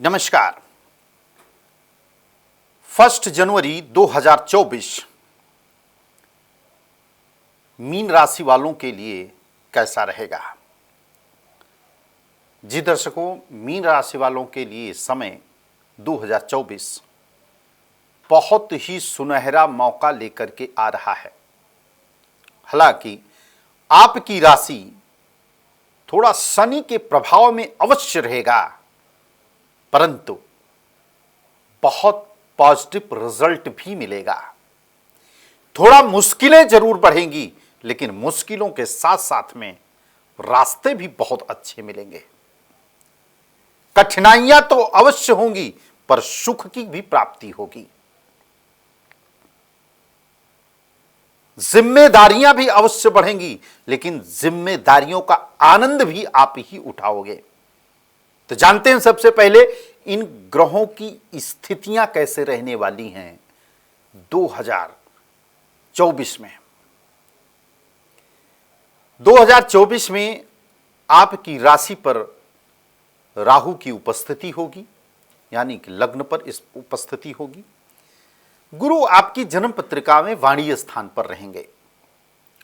नमस्कार। 1 जनवरी 2024 मीन राशि वालों के लिए कैसा रहेगा? जी दर्शकों, मीन राशि वालों के लिए समय 2024 बहुत ही सुनहरा मौका लेकर के आ रहा है। हालांकि आपकी राशि थोड़ा शनि के प्रभाव में अवश्य रहेगा, परंतु बहुत पॉजिटिव रिजल्ट भी मिलेगा। थोड़ा मुश्किलें जरूर बढ़ेंगी, लेकिन मुश्किलों के साथ साथ में रास्ते भी बहुत अच्छे मिलेंगे। कठिनाइयां तो अवश्य होंगी, पर सुख की भी प्राप्ति होगी। जिम्मेदारियां भी अवश्य बढ़ेंगी, लेकिन जिम्मेदारियों का आनंद भी आप ही उठाओगे। तो जानते हैं सबसे पहले इन ग्रहों की स्थितियां कैसे रहने वाली हैं 2024 में। 2024 में आपकी राशि पर राहु की उपस्थिति होगी, यानी कि लग्न पर इस उपस्थिति होगी। गुरु आपकी जन्म पत्रिका में वाणिज्य स्थान पर रहेंगे,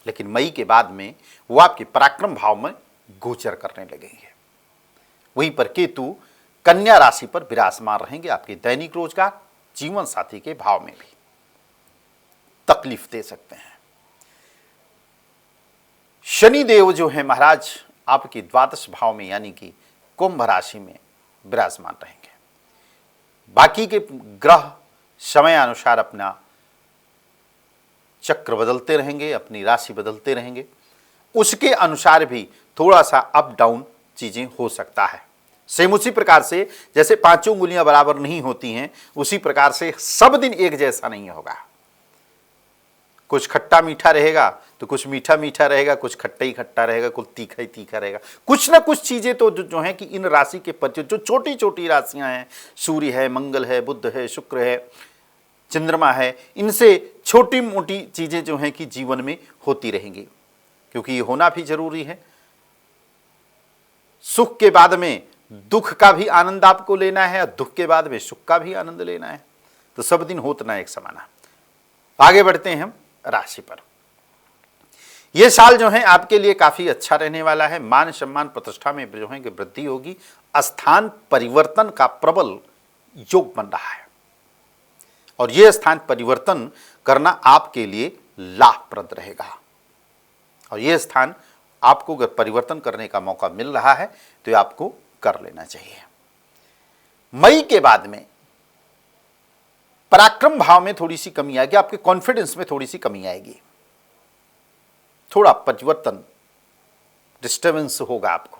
लेकिन मई के बाद में वो आपके पराक्रम भाव में गोचर करने लगेंगे। वहीं पर केतु कन्या राशि पर विराजमान रहेंगे, आपके दैनिक रोजगार, जीवन साथी के भाव में भी तकलीफ दे सकते हैं। शनि देव जो है महाराज आपके द्वादश भाव में यानी कि कुंभ राशि में विराजमान रहेंगे। बाकी के ग्रह समय अनुसार अपना चक्र बदलते रहेंगे, अपनी राशि बदलते रहेंगे, उसके अनुसार भी थोड़ा सा अप डाउन चीजें हो सकता है। सेम उसी प्रकार से जैसे पांचों उंगलियां बराबर नहीं होती हैं, उसी प्रकार से सब दिन एक जैसा नहीं होगा। कुछ खट्टा मीठा रहेगा तो कुछ मीठा मीठा रहेगा, कुछ खट्टा ही खट्टा रहेगा, कुछ तीखा ही तीखा रहेगा। कुछ ना कुछ चीजें तो जो है कि इन राशि के परिचय जो छोटी छोटी राशियां हैं, सूर्य है, मंगल है, बुध है, शुक्र है, चंद्रमा है, इनसे छोटी मोटी चीजें जो हैं कि जीवन में होती रहेंगी, क्योंकि ये होना भी जरूरी है। सुख के बाद में दुख का भी आनंद आपको लेना है और दुख के बाद में सुख का भी आनंद लेना है, तो सब दिन होत ना एक समाना। आगे बढ़ते हैं हम राशि पर। यह साल जो है आपके लिए काफी अच्छा रहने वाला है। मान सम्मान प्रतिष्ठा में जो है कि वृद्धि होगी। स्थान परिवर्तन का प्रबल योग बन रहा है और यह स्थान परिवर्तन करना आपके लिए लाभप्रद रहेगा। और यह स्थान आपको अगर परिवर्तन करने का मौका मिल रहा है तो ये आपको कर लेना चाहिए। मई के बाद में पराक्रम भाव में थोड़ी सी कमी आएगी, आपके कॉन्फिडेंस में थोड़ी सी कमी आएगी, थोड़ा परिवर्तन डिस्टर्बेंस होगा आपको।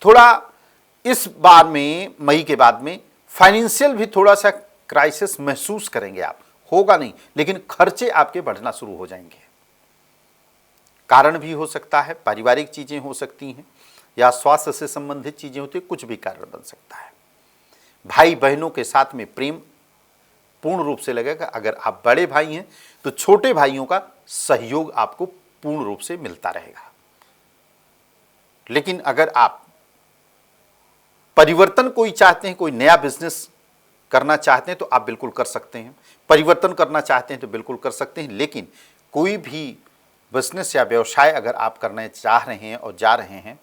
थोड़ा इस बार में मई के बाद में फाइनेंशियल भी थोड़ा सा क्राइसिस महसूस करेंगे आप। होगा नहीं, लेकिन खर्चे आपके बढ़ना शुरू हो जाएंगे। कारण भी हो सकता है, पारिवारिक चीजें हो सकती हैं या स्वास्थ्य से संबंधित चीजें होती है, कुछ भी कारण बन सकता है। भाई बहनों के साथ में प्रेम पूर्ण रूप से लगेगा। अगर आप बड़े भाई हैं तो छोटे भाइयों का सहयोग आपको पूर्ण रूप से मिलता रहेगा। लेकिन अगर आप परिवर्तन कोई चाहते हैं, कोई नया बिजनेस करना चाहते हैं तो आप बिल्कुल कर सकते हैं। परिवर्तन करना चाहते हैं तो बिल्कुल कर सकते हैं। लेकिन कोई भी बिजनेस या व्यवसाय अगर आप करने चाह रहे हैं और जा रहे हैं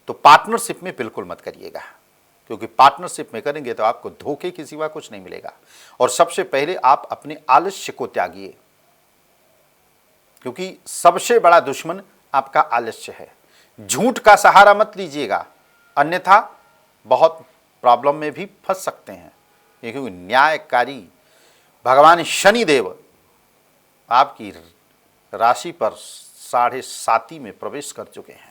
तो पार्टनरशिप में बिल्कुल मत करिएगा, क्योंकि पार्टनरशिप में करेंगे तो आपको धोखे के सिवा कुछ नहीं मिलेगा। और सबसे पहले आप अपने आलस्य को त्यागिए, क्योंकि सबसे बड़ा दुश्मन आपका आलस्य है। झूठ का सहारा मत लीजिएगा, अन्यथा बहुत प्रॉब्लम में भी फंस सकते हैं। क्योंकि न्यायकारी भगवान शनि देव आपकी राशि पर 7.5 में प्रवेश कर चुके हैं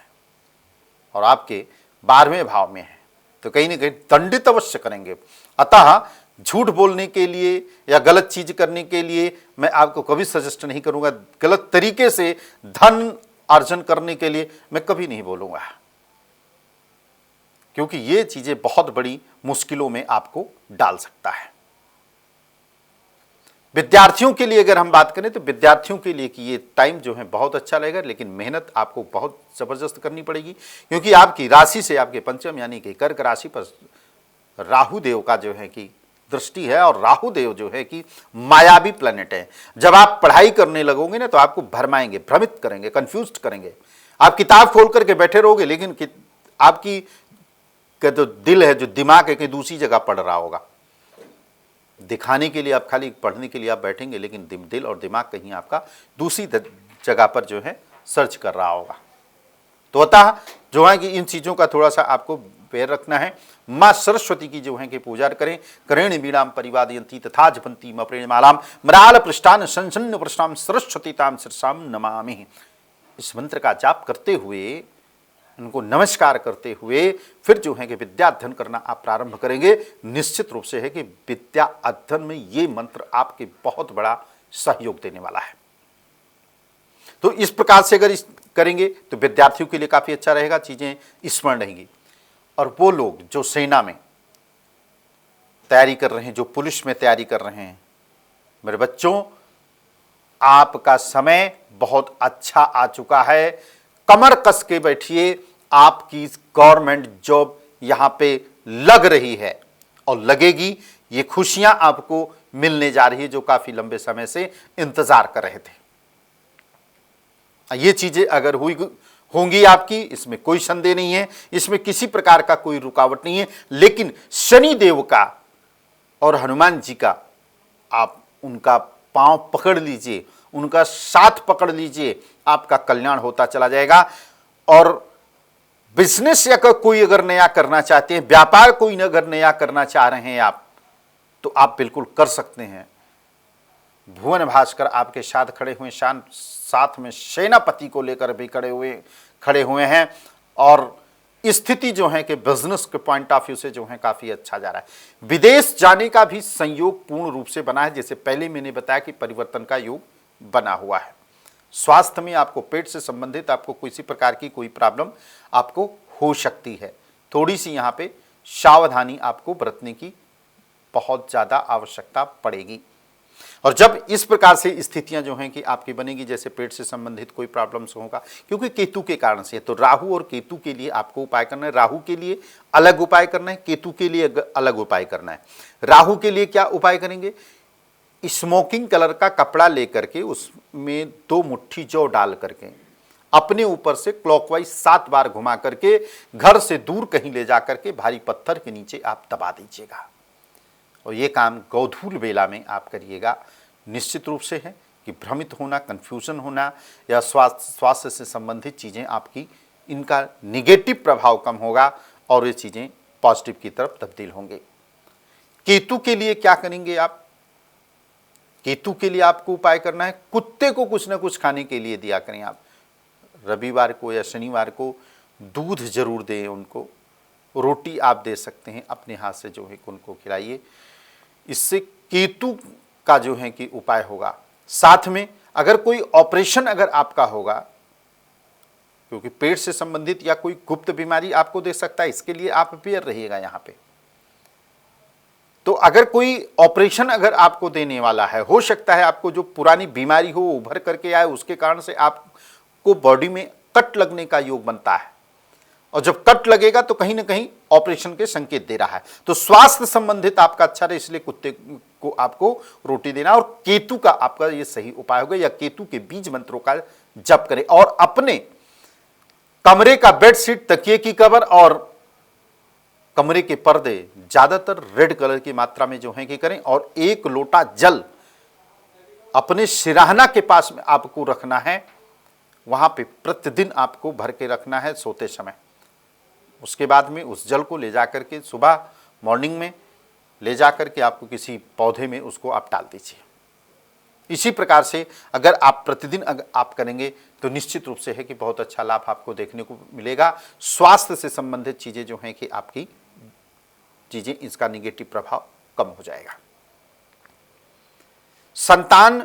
और आपके 12वें भाव में है, तो कहीं ना कहीं दंडित अवश्य करेंगे। अतः झूठ बोलने के लिए या गलत चीज करने के लिए मैं आपको कभी सजेस्ट नहीं करूंगा। गलत तरीके से धन अर्जन करने के लिए मैं कभी नहीं बोलूंगा, क्योंकि ये चीजें बहुत बड़ी मुश्किलों में आपको डाल सकता है। विद्यार्थियों के लिए अगर हम बात करें तो विद्यार्थियों के लिए कि ये टाइम जो है बहुत अच्छा रहेगा, लेकिन मेहनत आपको बहुत जबरदस्त करनी पड़ेगी, क्योंकि आपकी राशि से आपके पंचम यानी कि कर्क राशि पर राहु देव का जो है कि दृष्टि है, और राहु देव जो है कि मायावी प्लैनेट है। जब आप पढ़ाई करने लगोगे ना तो आपको भरमाएंगे, भ्रमित करेंगे, कंफ्यूज करेंगे। आप किताब खोल करके बैठे रहोगे लेकिन आपकी जो दिल है, जो दिमाग है, कहीं दूसरी जगह पढ़ रहा होगा। दिखाने के लिए आप खाली पढ़ने के लिए आप बैठेंगे लेकिन दिल और दिमाग कहीं आपका दूसरी जगह पर जो है सर्च कर रहा होगा। तो अतः जो है कि इन चीज़ों का थोड़ा सा आपको पैर रखना है। माँ सरस्वती की जो है कि पूजा करें। करेण वीणाम परिवादयन्ती तथा जपन्ती प्रेणमालाम मराल पृष्ठान संसन्न पृष्ठाम सरस्वती ताम सिरसाम नमामि। इस मंत्र का जाप करते हुए, उनको नमस्कार करते हुए फिर जो है कि विद्या अध्ययन करना आप प्रारंभ करेंगे। निश्चित रूप से है कि विद्या अध्ययन में ये मंत्र आपके बहुत बड़ा सहयोग देने वाला है। तो इस प्रकार से अगर करेंगे तो विद्यार्थियों के लिए काफी अच्छा रहेगा, चीजें स्मरण रहेंगी। और वो लोग जो सेना में तैयारी कर रहे हैं, जो पुलिस में तैयारी कर रहे हैं, मेरे बच्चों आपका समय बहुत अच्छा आ चुका है। कमर कस के बैठिए, आपकी गवर्नमेंट जॉब यहां पे लग रही है और लगेगी। ये खुशियां आपको मिलने जा रही है जो काफी लंबे समय से इंतजार कर रहे थे। ये चीजें अगर होंगी आपकी, इसमें कोई संदेह नहीं है, इसमें किसी प्रकार का कोई रुकावट नहीं है। लेकिन शनि देव का और हनुमान जी का आप उनका पांव पकड़ लीजिए, उनका साथ पकड़ लीजिए, आपका कल्याण होता चला जाएगा। और बिजनेस या कोई अगर नया करना चाहते हैं, व्यापार कोई अगर नया करना चाह रहे हैं आप, तो आप बिल्कुल कर सकते हैं। भुवन भास्कर आपके साथ खड़े हुए, साथ में सेनापति को लेकर भी खड़े हुए हैं। और स्थिति जो है कि बिजनेस के पॉइंट ऑफ व्यू से जो है काफी अच्छा जा रहा है। विदेश जाने का भी संयोग पूर्ण रूप से बना है, जैसे पहले मैंने बताया कि परिवर्तन का योग बना हुआ है। स्वास्थ्य में आपको पेट से संबंधित आपको किसी प्रकार की कोई प्रॉब्लम आपको हो सकती है। थोड़ी सी यहाँ पे सावधानी आपको बरतने की बहुत ज्यादा आवश्यकता पड़ेगी। और जब इस प्रकार से स्थितियां जो हैं कि आपकी बनेगी, जैसे पेट से संबंधित कोई प्रॉब्लम्स होगा, क्योंकि केतु के कारण से, तो राहु और केतु के लिए आपको उपाय करना है। राहु के लिए अलग उपाय करना है, केतु के लिए अलग उपाय करना है। राहु के लिए क्या उपाय करेंगे? स्मोकिंग कलर का कपड़ा लेकर के उसमें 2 मुट्ठी जौ डाल करके अपने ऊपर से क्लॉकवाइज 7 बार घुमा करके घर से दूर कहीं ले जा करके भारी पत्थर के नीचे आप दबा दीजिएगा। और ये काम गोधूल बेला में आप करिएगा। निश्चित रूप से है कि भ्रमित होना, कन्फ्यूजन होना या स्वास्थ्य से संबंधित चीज़ें आपकी, इनका निगेटिव प्रभाव कम होगा और ये चीज़ें पॉजिटिव की तरफ तब्दील होंगे। केतु के लिए क्या करेंगे आप? केतु के लिए आपको उपाय करना है, कुत्ते को कुछ ना कुछ खाने के लिए दिया करें आप। रविवार को या शनिवार को दूध जरूर दें उनको, रोटी आप दे सकते हैं अपने हाथ से जो है उनको खिलाइए। इससे केतु का जो है कि उपाय होगा। साथ में अगर कोई ऑपरेशन अगर आपका होगा, क्योंकि पेट से संबंधित या कोई गुप्त बीमारी आपको दे सकता है, इसके लिए आप अवेयर रहिएगा यहाँ पे। तो अगर कोई ऑपरेशन अगर आपको देने वाला है, हो सकता है आपको जो पुरानी बीमारी हो उभर करके आए, उसके कारण से आपको बॉडी में कट लगने का योग बनता है। और जब कट लगेगा तो कहीं ना कहीं ऑपरेशन के संकेत दे रहा है। तो स्वास्थ्य संबंधित आपका अच्छा रहे, इसलिए कुत्ते को आपको रोटी देना। और केतु का आपका ये सही उपाय होगा, या केतु के बीज मंत्रों का जप करें। और अपने कमरे का बेडशीट, तकिए की कवर और कमरे के पर्दे ज्यादातर रेड कलर की मात्रा में जो है कि करें। और 1 लोटा जल अपने सिराहना के पास में आपको रखना है, वहां पे प्रतिदिन आपको भर के रखना है सोते समय। उसके बाद में उस जल को ले जाकर के सुबह मॉर्निंग में ले जाकर के आपको किसी पौधे में उसको आप डाल दीजिए। इसी प्रकार से अगर आप प्रतिदिन अगर आप करेंगे तो निश्चित रूप से है कि बहुत अच्छा लाभ आपको देखने को मिलेगा। स्वास्थ्य से संबंधित चीजें जो हैं कि आपकी चीजें, इसका निगेटिव प्रभाव कम हो जाएगा। संतान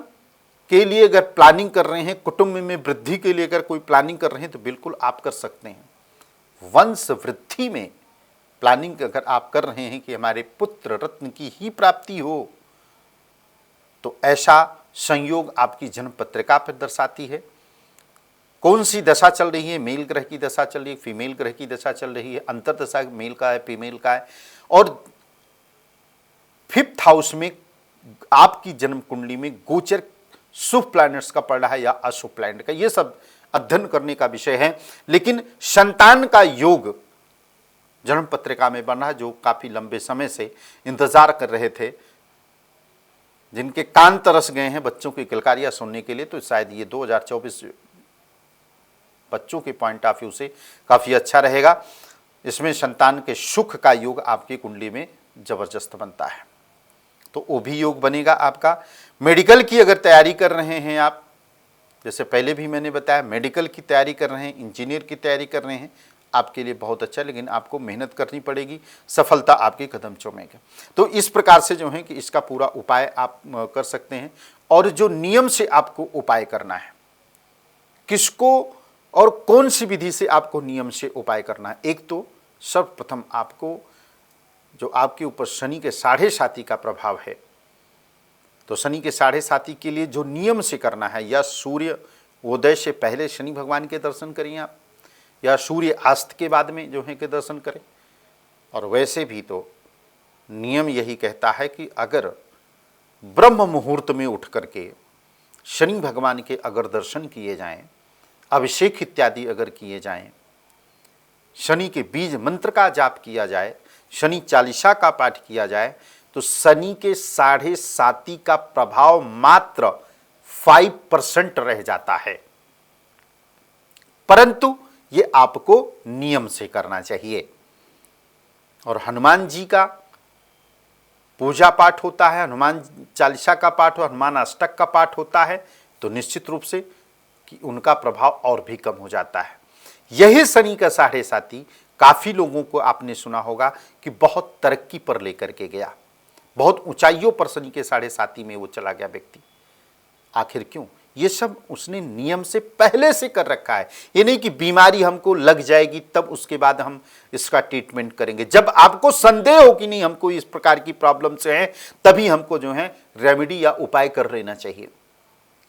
के लिए अगर प्लानिंग कर रहे हैं, कुटुंब में वृद्धि के लिए अगर कोई प्लानिंग कर रहे हैं तो बिल्कुल आप कर सकते हैं। वंश वृद्धि में प्लानिंग अगर आप कर रहे हैं कि हमारे पुत्र रत्न की ही प्राप्ति हो, तो ऐसा संयोग आपकी जन्म पत्रिका पर दर्शाती है। कौन सी दशा चल रही है? मेल ग्रह की दशा चल रही है, फीमेल ग्रह की दशा चल रही है, अंतर दशा मेल का है, फीमेल का है। और 5th हाउस में आपकी जन्म कुंडली में गोचर शुभ प्लैनेट्स का पड़ रहा है या अशुभ प्लैनेट का, ये सब अध्ययन करने का विषय है। लेकिन संतान का योग जन्म पत्रिका में बन रहा है, जो काफी लंबे समय से इंतजार कर रहे थे, जिनके कान तरस गए हैं बच्चों की किलकारियां सुनने के लिए, तो शायद ये 2024 बच्चों के पॉइंट ऑफ व्यू से काफी अच्छा रहेगा। इसमें संतान के सुख का योग आपकी कुंडली में जबरदस्त बनता है, तो वो भी योग बनेगा आपका। मेडिकल की अगर तैयारी कर रहे हैं आप, जैसे पहले भी मैंने बताया, मेडिकल की तैयारी कर रहे हैं, इंजीनियर की तैयारी कर रहे हैं, आपके लिए बहुत अच्छा, लेकिन आपको मेहनत करनी पड़ेगी, सफलता आपके कदम चूमेगी। तो इस प्रकार से जो है कि इसका पूरा उपाय आप कर सकते हैं। और जो नियम से आपको उपाय करना है, किसको और कौन सी विधि से आपको नियम से उपाय करना है, एक तो सर्वप्रथम आपको जो आपके ऊपर शनि के 7.5 का प्रभाव है, तो शनि के 7.5 के लिए जो नियम से करना है, या सूर्य उदय से पहले शनि भगवान के दर्शन करिए आप, या सूर्य अस्त के बाद में जो है कि दर्शन करें। और वैसे भी तो नियम यही कहता है कि अगर ब्रह्म मुहूर्त में उठ करके शनि भगवान के अगर दर्शन किए जाएं, अभिषेक इत्यादि अगर किए जाएं, शनि के बीज मंत्र का जाप किया जाए, शनि चालीसा का पाठ किया जाए, तो शनि के 7.5 का प्रभाव मात्र 5% रह जाता है। परंतु ये आपको नियम से करना चाहिए। और हनुमान जी का पूजा पाठ होता है, हनुमान चालीसा का पाठ हो, हनुमान अष्टक का पाठ होता है, तो निश्चित रूप से कि उनका प्रभाव और भी कम हो जाता है। यही शनि का 7.5 काफी लोगों को आपने सुना होगा कि बहुत तरक्की पर लेकर के गया, बहुत ऊंचाइयों पर शनि के 7.5 में वो चला गया व्यक्ति। आखिर क्यों? ये सब उसने नियम से पहले से कर रखा है। ये नहीं कि बीमारी हमको लग जाएगी तब उसके बाद हम इसका ट्रीटमेंट करेंगे। जब आपको संदेह हो कि नहीं हमको इस प्रकार की प्रॉब्लम से है, तभी हमको जो है रेमेडी या उपाय कर लेना चाहिए।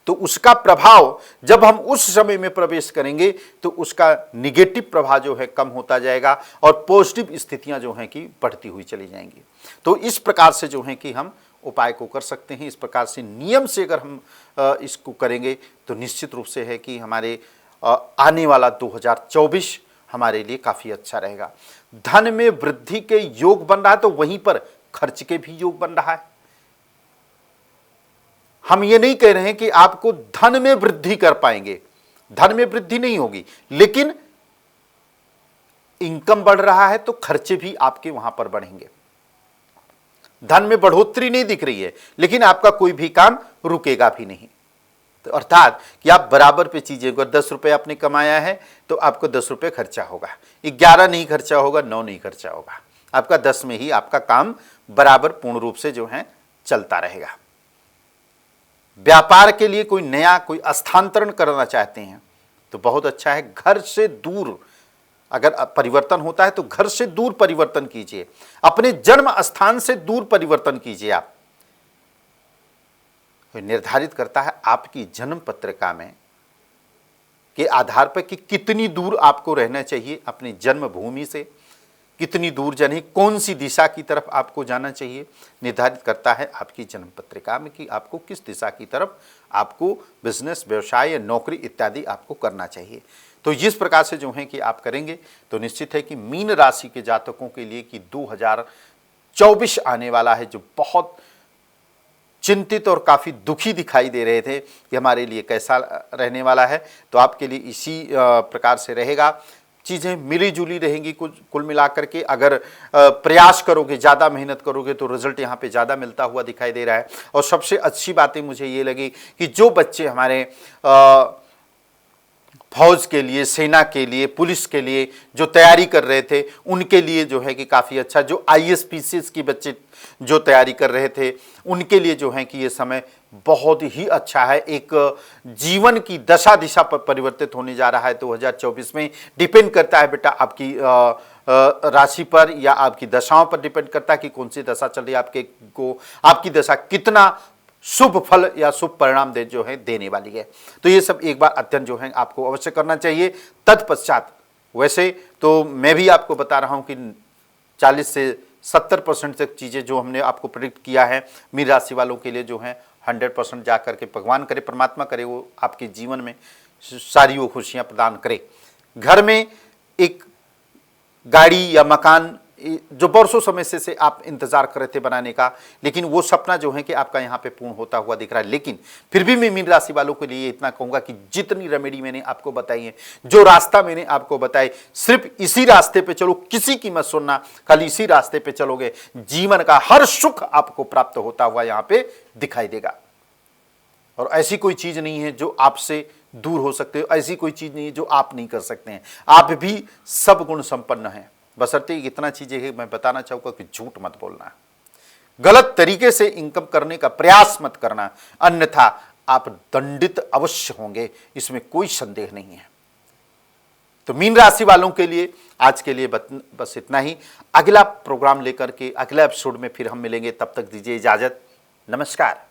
तो उसका प्रभाव जब हम उस समय में प्रवेश करेंगे तो उसका निगेटिव प्रभाव जो है कम होता जाएगा और पॉजिटिव स्थितियां जो हैं कि बढ़ती हुई चली जाएंगी। तो इस प्रकार से जो है कि हम उपाय को कर सकते हैं। इस प्रकार से नियम से अगर हम इसको करेंगे तो निश्चित रूप से है कि हमारे आने वाला 2024 हमारे लिए काफ़ी अच्छा रहेगा। धन में वृद्धि के योग बन रहा है, तो वहीं पर खर्च के भी योग बन रहा है। हम ये नहीं कह रहे हैं कि आपको धन में वृद्धि कर पाएंगे, धन में वृद्धि नहीं होगी, लेकिन इनकम बढ़ रहा है तो खर्चे भी आपके वहां पर बढ़ेंगे। धन में बढ़ोतरी नहीं दिख रही है, लेकिन आपका कोई भी काम रुकेगा भी नहीं। तो अर्थात कि आप बराबर पे चीजें, अगर 10 रुपये आपने कमाया है तो आपको 10 रुपये खर्चा होगा, 11 नहीं खर्चा होगा, 9 नहीं खर्चा होगा, आपका 10 में ही आपका काम बराबर पूर्ण रूप से जो है चलता रहेगा। व्यापार के लिए कोई नया कोई स्थानांतरण करना चाहते हैं तो बहुत अच्छा है। घर से दूर अगर परिवर्तन होता है तो घर से दूर परिवर्तन कीजिए, अपने जन्म स्थान से दूर परिवर्तन कीजिए। आप निर्धारित करता है आपकी जन्म पत्रिका में के आधार पर कि कितनी दूर आपको रहना चाहिए अपनी जन्म भूमि से, कितनी दूर जानी, कौन सी दिशा की तरफ आपको जाना चाहिए, निर्धारित करता है आपकी जन्म पत्रिका में कि आपको किस दिशा की तरफ आपको बिजनेस, व्यवसाय या नौकरी इत्यादि आपको करना चाहिए। तो जिस प्रकार से जो है कि आप करेंगे तो निश्चित है कि मीन राशि के जातकों के लिए कि 2024 आने वाला है, जो बहुत चिंतित और काफ़ी दुखी दिखाई दे रहे थे कि हमारे लिए कैसा रहने वाला है, तो आपके लिए इसी प्रकार से रहेगा। चीज़ें मिली जुली रहेंगी कुल मिलाकर के। अगर प्रयास करोगे, ज़्यादा मेहनत करोगे तो रिजल्ट यहाँ पे ज़्यादा मिलता हुआ दिखाई दे रहा है। और सबसे अच्छी बातें मुझे ये लगी कि जो बच्चे हमारे फौज के लिए, सेना के लिए, पुलिस के लिए जो तैयारी कर रहे थे उनके लिए जो है कि काफ़ी अच्छा, जो IAS की बच्चे जो तैयारी कर रहे थे उनके लिए जो है कि ये समय बहुत ही अच्छा है। एक जीवन की दशा दिशा पर परिवर्तित होने जा रहा है 2024 में। डिपेंड करता है बेटा आपकी राशि पर या आपकी दशाओं पर डिपेंड करता है कि कौन सी दशा चल रही है आपके को, आपकी दशा कितना शुभ फल या शुभ परिणाम जो है देने वाली है। तो ये सब एक बार अध्ययन जो है आपको अवश्य करना चाहिए। तत्पश्चात वैसे तो मैं भी आपको बता रहा हूं कि 40 से 70% तक चीज़ें जो हमने आपको प्रेडिक्ट किया है मीन राशि वालों के लिए जो है 100% जा करके भगवान करे, परमात्मा करे, वो आपके जीवन में सारी वो खुशियाँ प्रदान करे। घर में एक गाड़ी या मकान जो बरसों समय से आप इंतजार कर रहे थे बनाने का, लेकिन वो सपना जो है कि आपका यहाँ पे पूर्ण होता हुआ दिख रहा है। लेकिन फिर भी मैं मीन राशि वालों के लिए इतना कहूंगा कि जितनी रेमेडी मैंने आपको बताई है, जो रास्ता मैंने आपको बताई, सिर्फ इसी रास्ते पे चलो, किसी की मत सुनना, खाली इसी रास्ते पे चलोगे, जीवन का हर सुख आपको प्राप्त होता हुआ यहाँ पे दिखाई देगा। और ऐसी कोई चीज नहीं है जो आपसे दूर हो सकते हो, ऐसी कोई चीज नहीं है जो आप नहीं कर सकते हैं। आप भी सब गुण संपन्न हैं, बशर्ते इतना चीजें है मैं बताना चाहूंगा कि झूठ मत बोलना, गलत तरीके से इनकम करने का प्रयास मत करना, अन्यथा आप दंडित अवश्य होंगे, इसमें कोई संदेह नहीं है। तो मीन राशि वालों के लिए आज के लिए बस इतना ही। अगला प्रोग्राम लेकर के अगला एपिसोड में फिर हम मिलेंगे, तब तक दीजिए इजाजत, नमस्कार।